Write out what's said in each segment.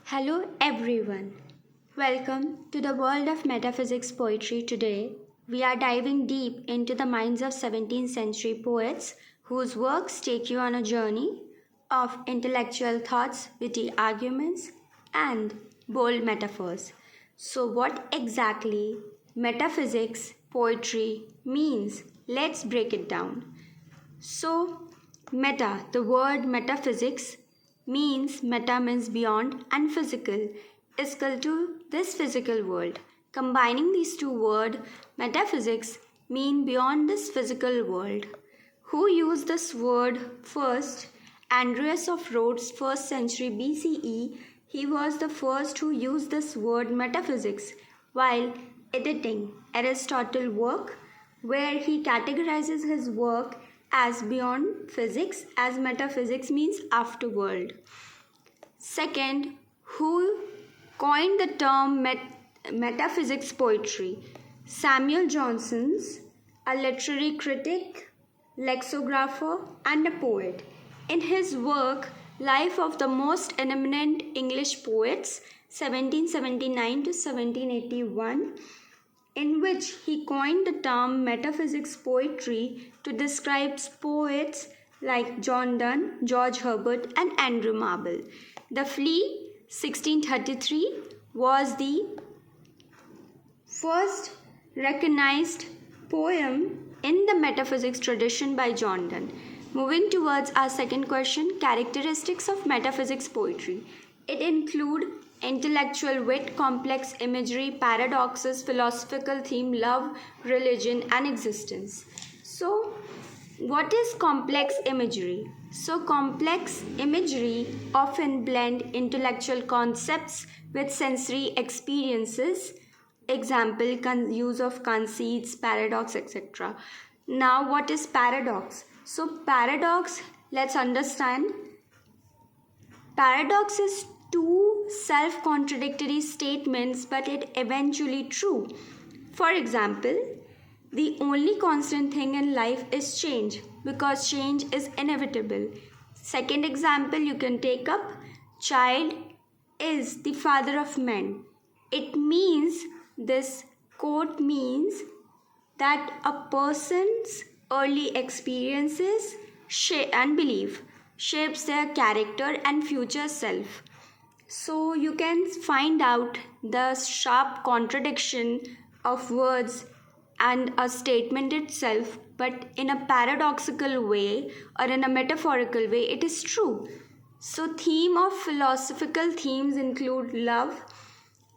Hello everyone. Welcome to the world of metaphysics poetry. Today, we are diving deep into the minds of 17th century poets whose works take you on a journey of intellectual thoughts, witty arguments, and bold metaphors. So, what exactly metaphysics poetry means? Let's break it down. So, the word metaphysics means beyond and physical is equal to this physical world. Combining these two words, metaphysics mean beyond this physical world. Who used this word first? Andreas of Rhodes, 1st century BCE, he was the first who used this word metaphysics while editing Aristotle's work, where he categorizes his work as beyond physics, as metaphysics means afterworld. Second, who coined the term metaphysics poetry? Samuel Johnson's, a literary critic, lexicographer, and a poet. In his work, Life of the Most Eminent English Poets, 1779 to 1781, in which he coined the term metaphysics poetry to describe poets like John Donne, George Herbert, and Andrew Marvell. The Flea, 1633, was the first recognized poem in the metaphysics tradition by John Donne. Moving towards our second question, characteristics of metaphysics poetry. It include intellectual wit, complex imagery, paradoxes, philosophical theme, love, religion, and existence. So, what is complex imagery? So, complex imagery often blend intellectual concepts with sensory experiences. Example, use of conceits, paradox, etc. Now, what is paradox? So, paradox, let's understand. Paradox is two self-contradictory statements, but it eventually true. For example, the only constant thing in life is change, because change is inevitable. Second example you can take up, child is the father of men. It means, this quote means that a person's early experiences and belief shapes their character and future self. So you can find out the sharp contradiction of words and a statement itself, but in a paradoxical way or in a metaphorical way, it is true. So, theme of philosophical themes include love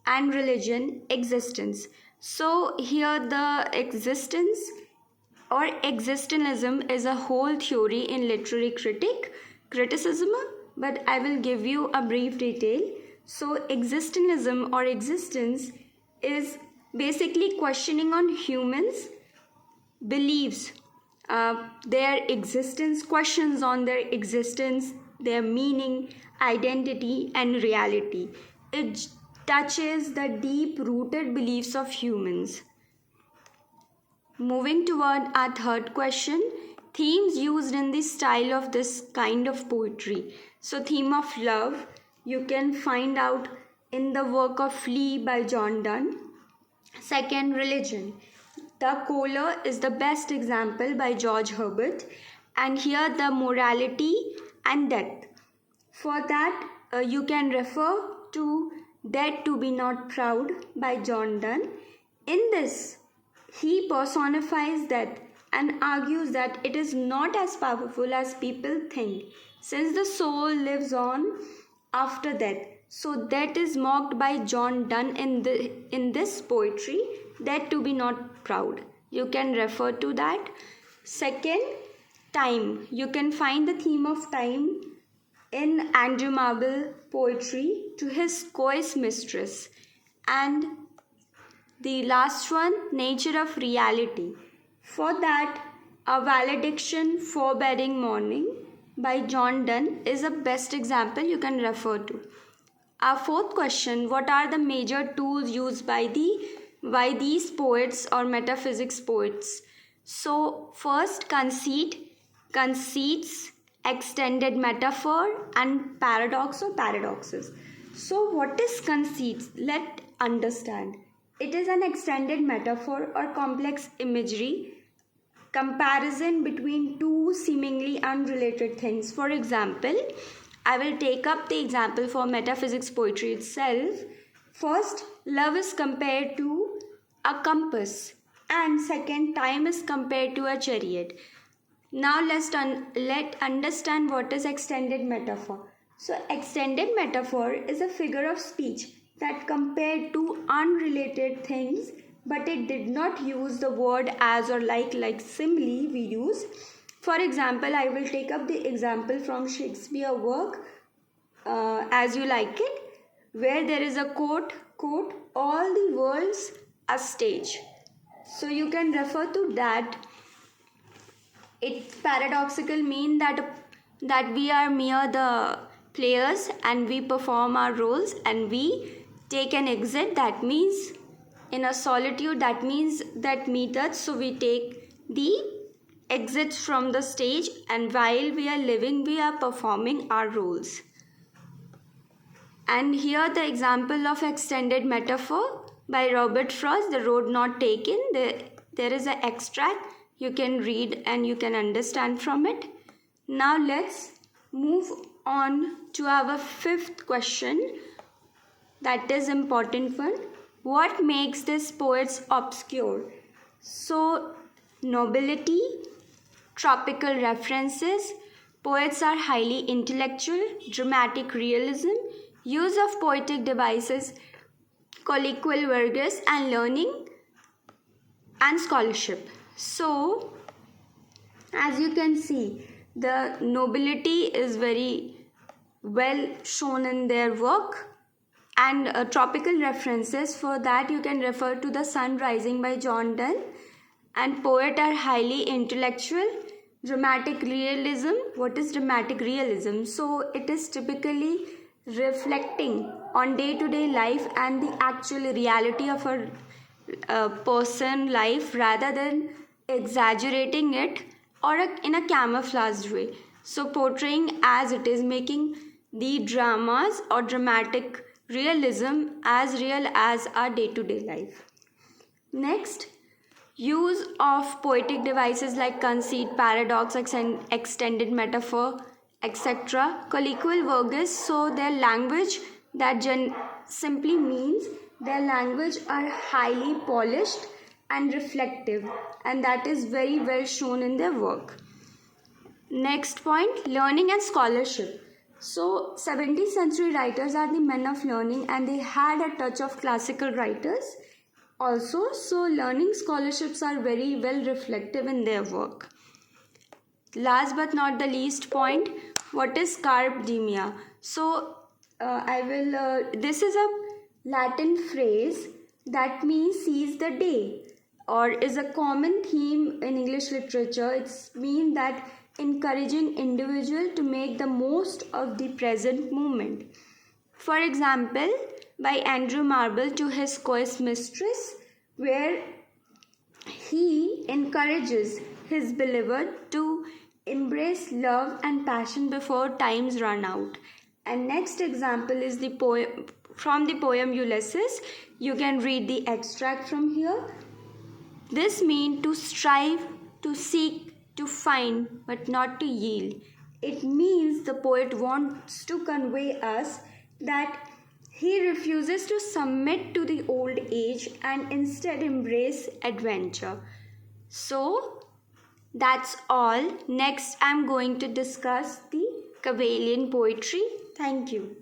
and religion, existence. So, here the existence or existentialism is a whole theory in literary criticism, but I will give you a brief detail. So, existentialism or existence is basically questioning on humans' beliefs, their existence, questions on their existence, their meaning, identity, and reality. It touches the deep-rooted beliefs of humans. Moving toward our third question, themes used in the style of this kind of poetry. So, theme of love, you can find out in the work of Flea by John Donne. Second, religion. The Caller is the best example by George Herbert, and here the morality and death. For that, you can refer to Dead to Be Not Proud by John Donne. In this, he personifies death and argues that it is not as powerful as people think, since the soul lives on after death. So that is mocked by John Donne in this poetry, Dead to Be Not Proud. You can refer to that. Second, time. You can find the theme of time in Andrew Marvell poetry to his coy's mistress. And the last one, nature of reality. For that, a valediction forbearing morning by John Donne is a best example you can refer to. Our fourth question, what are the major tools used by these poets or metaphysics poets? So first, conceits, extended metaphor, and paradox or paradoxes. So what is conceit? Let's understand. It is an extended metaphor or complex imagery comparison between two seemingly unrelated things. For example, I will take up the example for metaphysics poetry itself. First, love is compared to a compass, and second, time is compared to a chariot. Now let's understand what is extended metaphor. So extended metaphor is a figure of speech that compared two unrelated things, but it did not use the word as or like simile we use. For example, I will take up the example from Shakespeare work, As You Like It, where there is a quote, all the world's a stage. So you can refer to that. It's paradoxical mean that we are mere the players and we perform our roles and we take an exit. That means in a solitude, that means that methods. So we take the exits from the stage, and while we are living, we are performing our roles. And here the example of extended metaphor by Robert Frost, The Road Not Taken. There is an extract. You can read and you can understand from it. Now let's move on to our fifth question. That is important one. What makes these poets obscure? So, nobility, tropical references, poets are highly intellectual, dramatic realism, use of poetic devices, colloquial verges, and learning and scholarship. So, as you can see, the nobility is very well shown in their work, and tropical references, for that you can refer to The Sun Rising by John Donne, and poet are highly intellectual. Dramatic realism. What is dramatic realism? So it is typically reflecting on day-to-day life and the actual reality of a person life rather than exaggerating it or in a camouflaged way. So portraying as it is, making the dramas or dramatic realism as real as our day-to-day life. Next, use of poetic devices like conceit, paradox, extended metaphor, etc. Colloquial verges, so their language that simply means their language are highly polished and reflective, and that is very well shown in their work. Next point, learning and scholarship. So 17th century writers are the men of learning, and they had a touch of classical writers also. So learning scholarships are very well reflective in their work. Last but not the least point, what is carpe diem? So this is a Latin phrase that means seize the day, or is a common theme in English literature. It's mean that encouraging individual to make the most of the present moment. For example, by Andrew Marvell to his coes mistress, where he encourages his beloved to embrace love and passion before times run out. And next example is the poem from the poem Ulysses. You can read the extract from here. This means to strive, to seek, to find, but not to yield. It means the poet wants to convey us that he refuses to submit to the old age and instead embrace adventure. So that's all. Next, I'm going to discuss the Kabbalion poetry. Thank you.